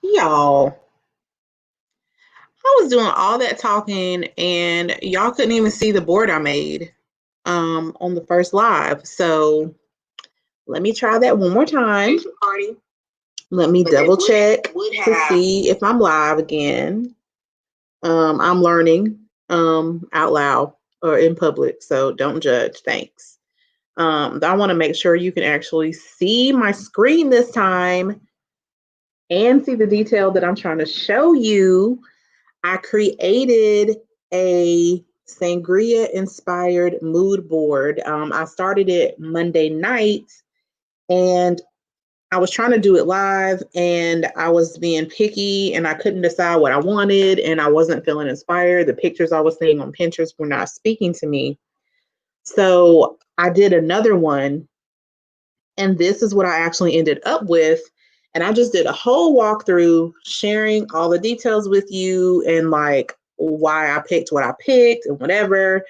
Y'all, I was doing all that talking and y'all couldn't even see the board I made on the first live. So let me try that one more time. Let me double check to see if I'm live again. I'm learning out loud or in public, so don't judge. Thanks. I want to make sure you can actually see my screen this time and see the detail that I'm trying to show you. I created a Sangria-inspired mood board. I started it Monday night, and I was trying to do it live, and I was being picky, and I couldn't decide what I wanted, and I wasn't feeling inspired. The pictures I was seeing on Pinterest were not speaking to me. So I did another one, and this is what I actually ended up with. And I just did a whole walkthrough sharing all the details with you and like why I picked what I picked and whatever.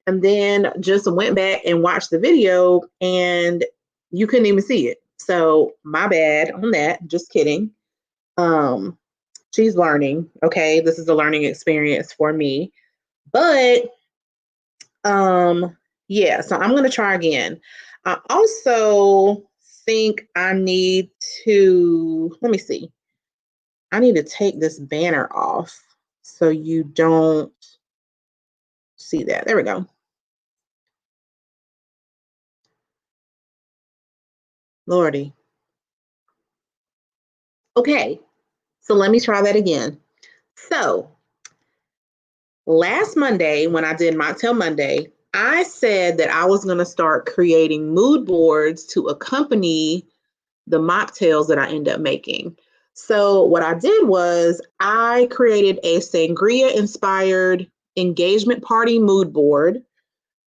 And then just went back and watched the video and you couldn't even see it. So my bad on that. Just kidding. Um, she's learning. Okay. This is a learning experience for me. But yeah, so I'm gonna try again. I also think I need to, let me see. I need to take this banner off so you don't see that. There we go. Lordy. Okay, so let me try that again. So last Monday, when I did Mocktail Monday, I said that I was going to start creating mood boards to accompany the mocktails that I end up making. So what I did was I created a sangria inspired engagement party mood board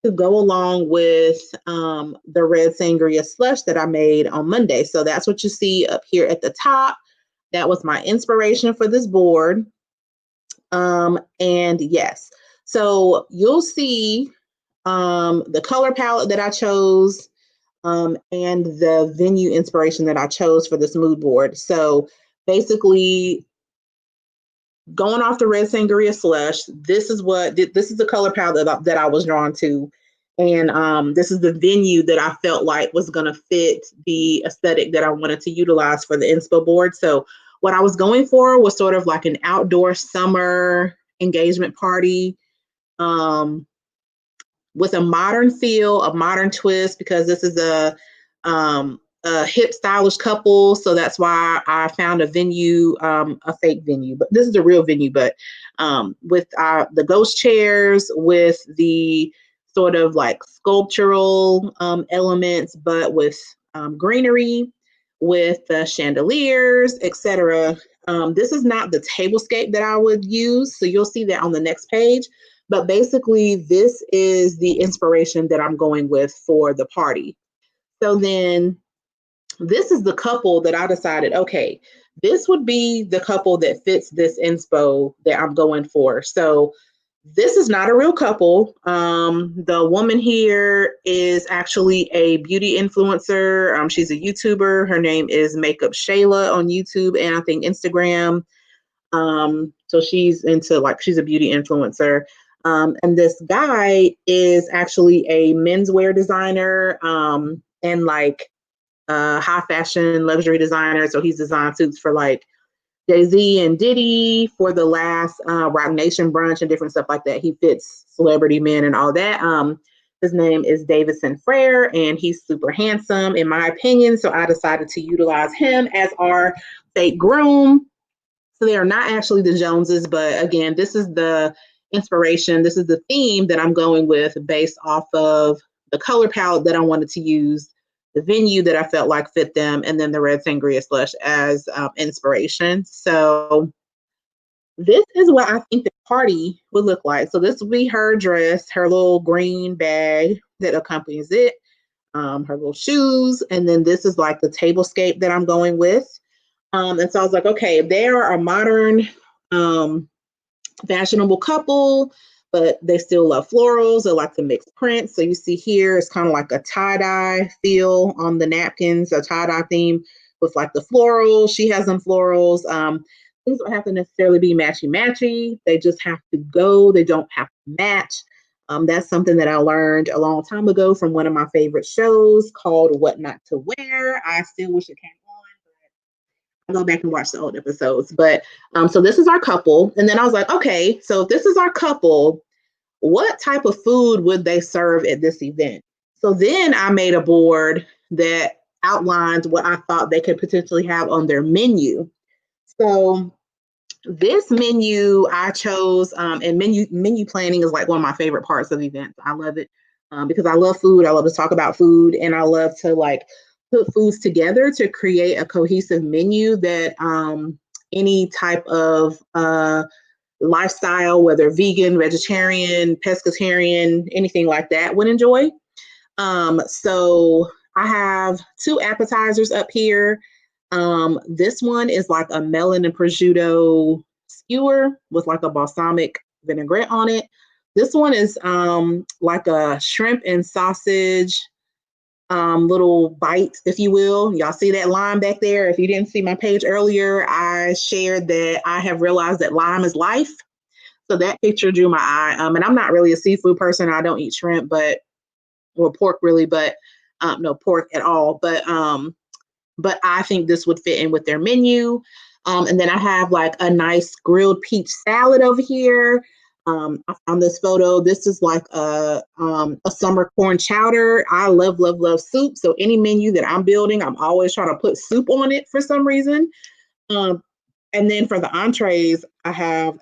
to go along with the red sangria slush that I made on Monday. So that's what you see up here at the top. That was my inspiration for this board. And yes, so you'll see the color palette that I chose, and the venue inspiration that I chose for this mood board. So basically, going off the red sangria slush, this is the color palette that I was drawn to, and this is the venue that I felt like was going to fit the aesthetic that I wanted to utilize for the inspo board. So what I was going for was sort of like an outdoor summer engagement party. Um, with a modern feel, a modern twist, because this is a hip, stylish couple. So that's why I found a venue, a fake venue, but this is a real venue. But with the ghost chairs, with the sort of like sculptural elements, but with greenery, with the chandeliers, etc. This is not the tablescape that I would use, so you'll see that on the next page. But basically, this is the inspiration that I'm going with for the party. So then this is the couple that I decided, okay, this would be the couple that fits this inspo that I'm going for. So this is not a real couple. The woman here is actually a beauty influencer. She's a YouTuber. Her name is Makeup Shayla on YouTube and I think Instagram. So she's into she's a beauty influencer. And this guy is actually a menswear designer and high fashion luxury designer. So he's designed suits for like Jay-Z and Diddy for the last Rock Nation brunch and different stuff like that. He fits celebrity men and all that. His name is Davison Frere, and he's super handsome, in my opinion. So I decided to utilize him as our fake groom. So they are not actually the Joneses, but again, this is the inspiration. This is the theme that I'm going with based off of the color palette that I wanted to use, the venue that I felt like fit them, and then the red sangria slush as inspiration. So this is what I think the party would look like. So this would be her dress, her little green bag that accompanies it, her little shoes, and then this is like the tablescape that I'm going with. And so I was like, okay, they are a modern, fashionable couple, but they still love florals. They like to mix prints. So you see here, it's kind of like a tie-dye feel on the napkins, a tie-dye theme. with like the florals. She has some florals. Things don't have to necessarily be matchy-matchy. They just have to go. They don't have to match. That's something that I learned a long time ago from one of my favorite shows called What Not to Wear. I still wish it came on, but I'll go back and watch the old episodes. But so this is our couple. And then I was like, okay, so if this is our couple, what type of food would they serve at this event? So then I made a board that outlined what I thought they could potentially have on their menu. So this menu I chose, and menu planning is like one of my favorite parts of events. I love it because I love food. I love to talk about food, and I love to like put foods together to create a cohesive menu that any type of lifestyle, whether vegan, vegetarian, pescatarian, anything like that, would enjoy. So I have two appetizers up here. This one is like a melon and prosciutto skewer with like a balsamic vinaigrette on it. This one is like a shrimp and sausage little bite, if you will. Y'all see that lime back there? If you didn't see my page earlier, I shared that I have realized that lime is life. So that picture drew my eye. And I'm not really a seafood person. I don't eat shrimp, or pork really, but no pork at all. But I think this would fit in with their menu. And then I have like a nice grilled peach salad over here. I found this photo. This is like a summer corn chowder. I love, love, love soup. So any menu that I'm building, I'm always trying to put soup on it for some reason. And then for the entrees, I have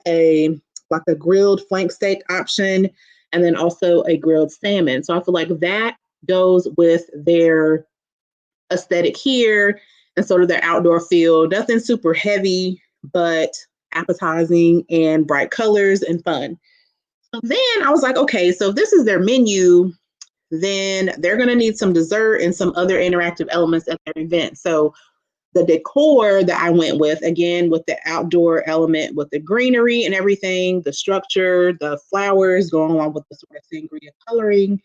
like a grilled flank steak option, and then also a grilled salmon. So I feel like that goes with their aesthetic here and sort of their outdoor feel. Nothing super heavy, but appetizing and bright colors and fun. So then I was like, okay, so if this is their menu, then they're going to need some dessert and some other interactive elements at their event. So the decor that I went with, again, with the outdoor element, with the greenery and everything, the structure, the flowers going along with the sort of sangria coloring,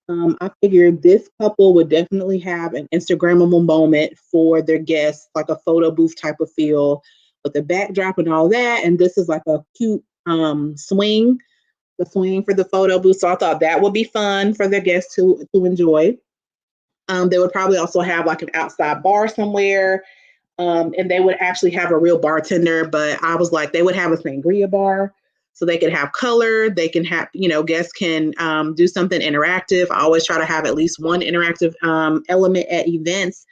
I figured this couple would definitely have an Instagrammable moment for their guests, like a photo booth type of feel with the backdrop and all that. And this is like a cute swing, the swing for the photo booth. So I thought that would be fun for their guests to enjoy. They would probably also have like an outside bar somewhere. And they would actually have a real bartender, but I was like, they would have a sangria bar so they could have color. They can have, guests can do something interactive. I always try to have at least one interactive element at events,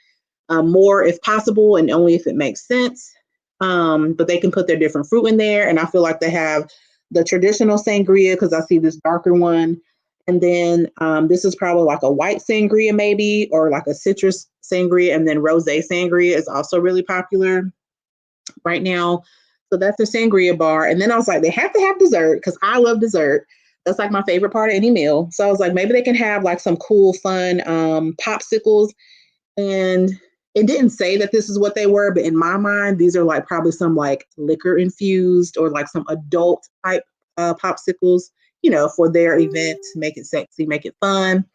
more if possible, and only if it makes sense. But they can put their different fruit in there. And I feel like they have the traditional sangria because I see this darker one. And then this is probably like a white sangria maybe, or like a citrus sangria. And then rosé sangria is also really popular right now. So that's the sangria bar. And then I was like, they have to have dessert because I love dessert. That's like my favorite part of any meal. So I was like, maybe they can have like some cool, fun popsicles. And it didn't say that this is what they were, but in my mind, these are like probably some like liquor infused or like some adult type popsicles, for their event, make it sexy, make it fun.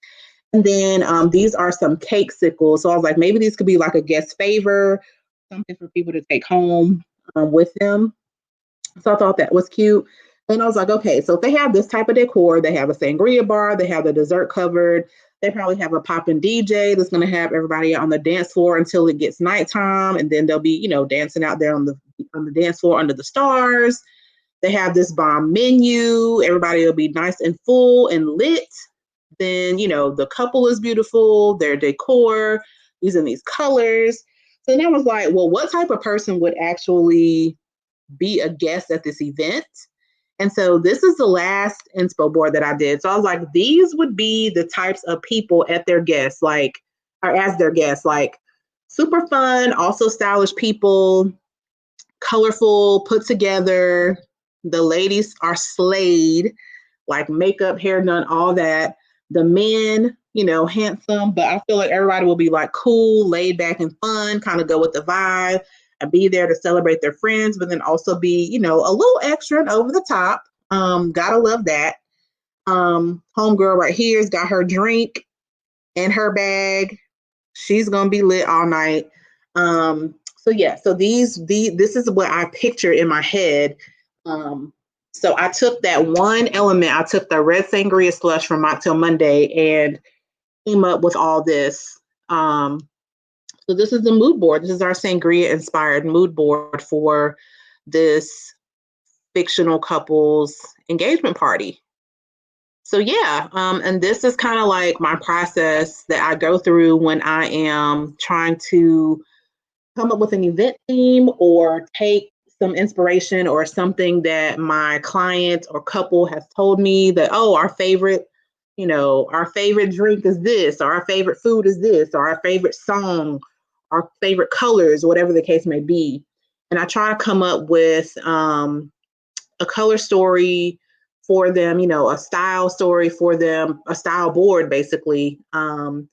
And then these are some cake sickles. So I was like, maybe these could be like a guest favor, something for people to take home with them. So I thought that was cute. And I was like, okay, so if they have this type of decor, they have a sangria bar, they have the dessert covered, they probably have a poppin' DJ that's going to have everybody on the dance floor until it gets nighttime, and then they'll be, dancing out there on the dance floor under the stars. They have this bomb menu. Everybody will be nice and full and lit. Then, the couple is beautiful, their decor, using these colors. So then I was like, well, what type of person would actually be a guest at this event? And so this is the last inspo board that I did. So I was like, these would be the types of people at their guests, or as their guests, like super fun, also stylish people, colorful, put together. The ladies are slayed, like makeup, hair done, all that. The men, handsome, but I feel like everybody will be like cool, laid back and fun, kind of go with the vibe and be there to celebrate their friends, but then also be, a little extra and over the top. Gotta love that. Homegirl right here's got her drink in her bag. She's gonna be lit all night. So yeah, so this is what I picture in my head. So I took that one element, I took the Red Sangria Slush from Mocktail Monday and came up with all this. So this is the mood board. This is our Sangria-inspired mood board for this fictional couple's engagement party. So yeah, and this is kind of like my process that I go through when I am trying to come up with an event theme or take some inspiration or something that my client or couple has told me that, oh, our favorite drink is this, or our favorite food is this, or our favorite song, our favorite colors, whatever the case may be. And I try to come up with a color story for them, a style story for them, a style board basically, and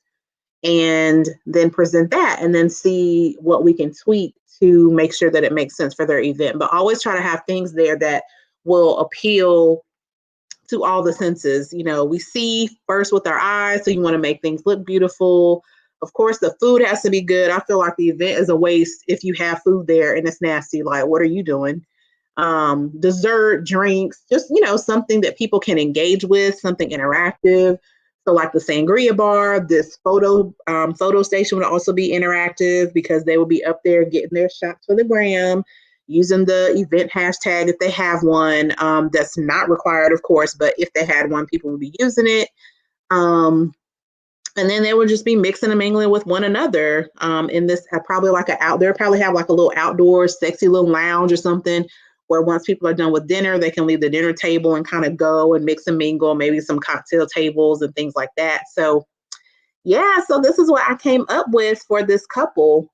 then present that and then see what we can tweak to make sure that it makes sense for their event. But always try to have things there that will appeal to all the senses. We see first with our eyes, so you want to make things look beautiful. Of course, the food has to be good. I feel like the event is a waste if you have food there and it's nasty. Like, what are you doing? Dessert, drinks, just, something that people can engage with, something interactive. So like the Sangria bar, this photo station would also be interactive because they will be up there getting their shots for the gram, using the event hashtag if they have one. That's not required, of course, but if they had one, people would be using it. And then they would just be mixing and mingling with one another in this probably like they'll probably have like a little outdoor sexy little lounge or something where once people are done with dinner, they can leave the dinner table and kind of go and mix and mingle, maybe some cocktail tables and things like that. So yeah, so this is what I came up with for this couple.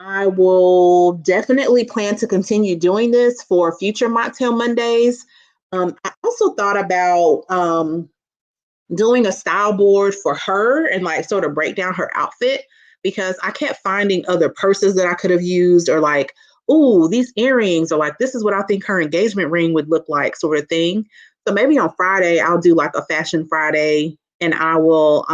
I will definitely plan to continue doing this for future Mocktail Mondays. I also thought about doing a style board for her and like sort of break down her outfit because I kept finding other purses that I could have used or like, oh, these earrings or like, this is what I think her engagement ring would look like sort of thing. So maybe on Friday, I'll do like a fashion Friday and I will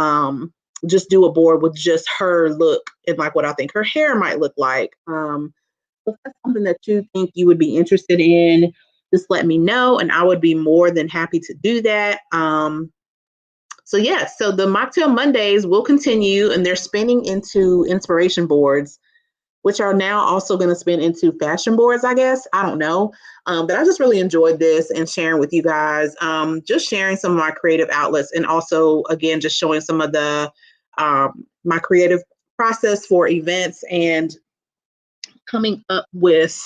just do a board with just her look and like what I think her hair might look like. If that's something that you think you would be interested in, just let me know and I would be more than happy to do that. So yeah, so the Mocktail Mondays will continue and they're spinning into inspiration boards, which are now also going to spin into fashion boards, I guess. I don't know. But I just really enjoyed this and sharing with you guys, just sharing some of my creative outlets and also, again, just showing some of the my creative process for events and coming up with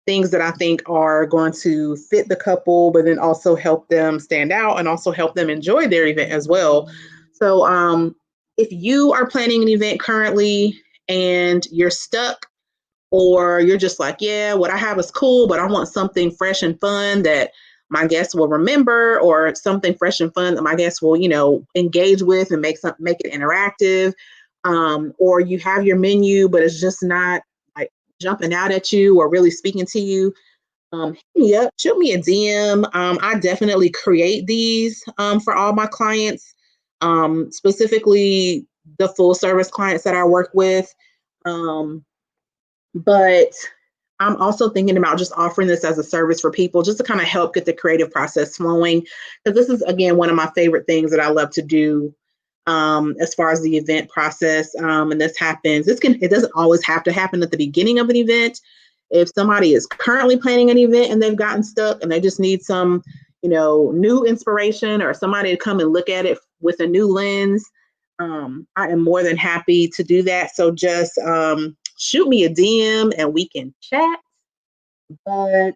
things that I think are going to fit the couple, but then also help them stand out and also help them enjoy their event as well. So if you are planning an event currently and you're stuck, or you're just like, yeah, what I have is cool, but I want something fresh and fun that my guests will remember, or something fresh and fun that my guests will, engage with and make it interactive. Or you have your menu, but it's just not like jumping out at you or really speaking to you. Hit me up, shoot me a DM. I definitely create these for all my clients, specifically the full service clients that I work with. But I'm also thinking about just offering this as a service for people just to kind of help get the creative process flowing. Because this is, again, one of my favorite things that I love to do as far as the event process. And this happens, it doesn't always have to happen at the beginning of an event. If somebody is currently planning an event and they've gotten stuck and they just need some, new inspiration or somebody to come and look at it with a new lens, I am more than happy to do that. So just shoot me a DM and we can chat. But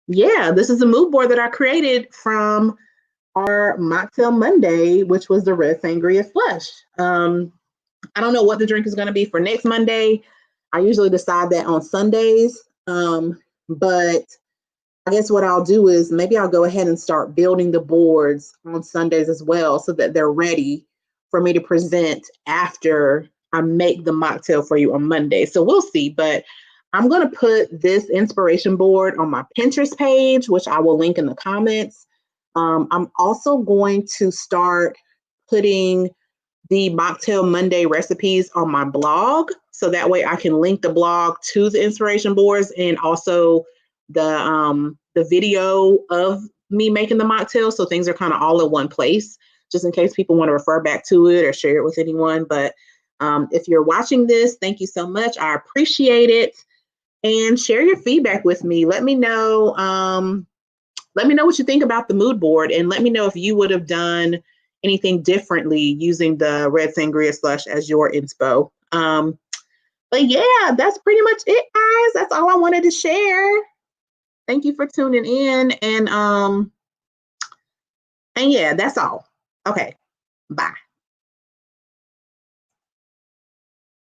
yeah, this is a mood board that I created from our Mocktail Monday, which was the Red Sangria Slush. I don't know what the drink is going to be for next Monday. I usually decide that on Sundays. But I guess what I'll do is maybe I'll go ahead and start building the boards on Sundays as well so that they're ready for me to present after I make the mocktail for you on Monday. So we'll see. But I'm going to put this inspiration board on my Pinterest page, which I will link in the comments. I'm also going to start putting the Mocktail Monday recipes on my blog. So that way I can link the blog to the inspiration boards and also the video of me making the mocktail. So things are kind of all in one place, just in case people want to refer back to it or share it with anyone. But if you're watching this, thank you so much. I appreciate it. And share your feedback with me. Let me know. Let me know what you think about the mood board, and let me know if you would have done anything differently using the Red Sangria Slush as your inspo. But yeah, that's pretty much it, guys. That's all I wanted to share. Thank you for tuning in, and yeah, that's all. Okay, bye.